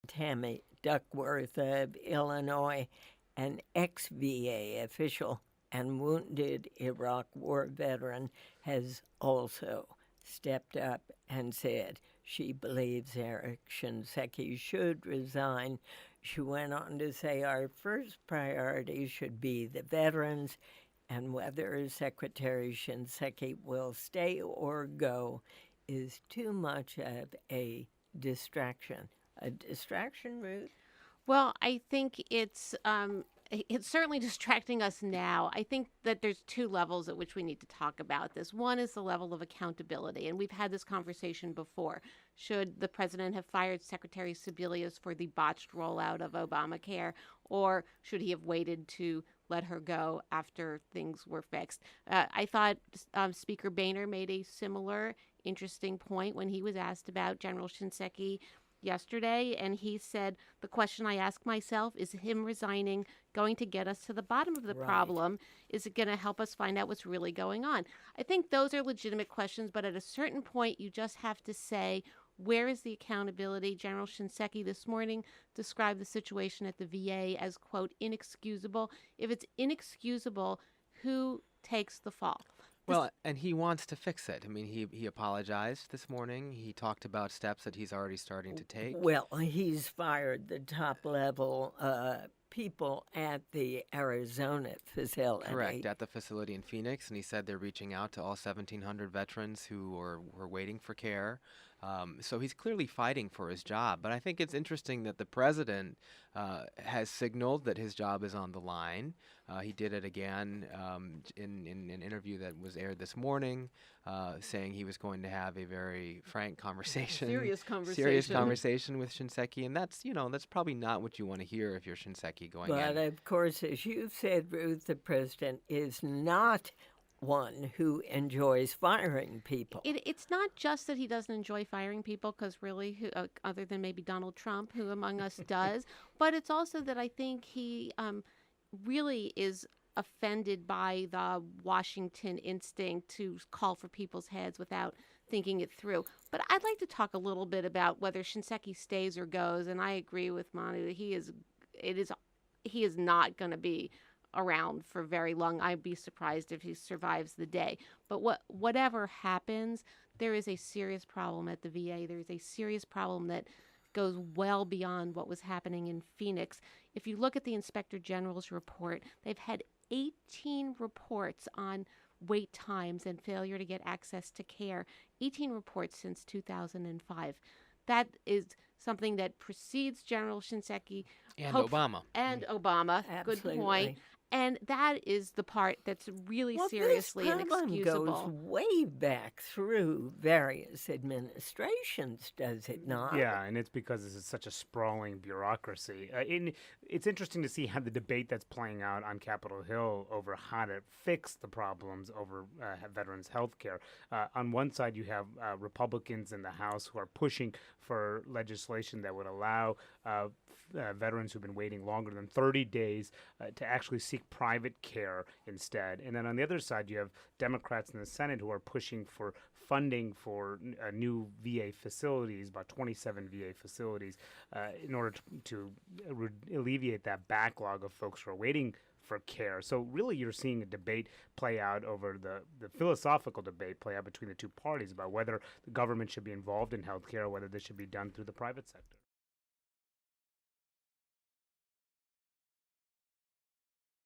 Tammy Duckworth of Illinois, an ex-VA official and wounded Iraq War veteran, has also stepped up and said she believes Eric Shinseki should resign. She went on to say our first priority should be the veterans, and whether Secretary Shinseki will stay or go is too much of a distraction. A distraction, Ruth? Well, I think it's certainly distracting us now. I think that there's two levels at which we need to talk about this. One is the level of accountability, and we've had this conversation before. Should the president have fired Secretary Sebelius for the botched rollout of Obamacare, or should he have waited to let her go after things were fixed? I thought Speaker Boehner made a similar interesting point when he was asked about General Shinseki yesterday, and he said, the question I ask myself is him resigning going to get us to the bottom of the problem? Is it going to help us find out what's really going on? I think those are legitimate questions, but at a certain point you just have to say, where is the accountability? General Shinseki this morning described the situation at the VA as, quote, inexcusable. If it's inexcusable, who takes the fall? Well, and he wants to fix it. I mean, he apologized this morning. He talked about steps that he's already starting to take. Well, he's fired the top level people at the Arizona facility. Correct, at the facility in Phoenix. And he said they're reaching out to all 1,700 veterans who were waiting for care. So he's clearly fighting for his job. But I think it's interesting that the president has signaled that his job is on the line. He did it again in an interview that was aired this morning, saying he was going to have a very frank conversation. Serious conversation with Shinseki. And that's probably not what you want to hear if you're Shinseki going in. But of course, as you said, Ruth, the president is not one who enjoys firing people. It's not just that he doesn't enjoy firing people, because really, other than maybe Donald Trump, who among us does, but it's also that I think he really is offended by the Washington instinct to call for people's heads without thinking it through. But I'd like to talk a little bit about whether Shinseki stays or goes, and I agree with Manu that he is not going to be around for very long. I'd be surprised if he survives the day. But whatever happens, there is a serious problem at the VA. There is a serious problem that goes well beyond what was happening in Phoenix. If you look at the Inspector General's report, they've had 18 reports on wait times and failure to get access to care. 18 reports since 2005. That is something that precedes General Shinseki. And Obama. And Obama. Absolutely. Good point. And that is the part that's really seriously inexcusable. This problem goes way back through various administrations, does it not? Yeah, and it's because this is such a sprawling bureaucracy. It's interesting to see how the debate that's playing out on Capitol Hill over how to fix the problems over veterans' health care. On one side, you have Republicans in the House who are pushing for legislation that would allow veterans who've been waiting longer than 30 days to actually seek private care instead. And then on the other side, you have Democrats in the Senate who are pushing for funding for new VA facilities, about 27 VA facilities, in order to alleviate that backlog of folks who are waiting for care. So really you're seeing a debate play out over the philosophical debate play out between the two parties about whether the government should be involved in healthcare or whether this should be done through the private sector.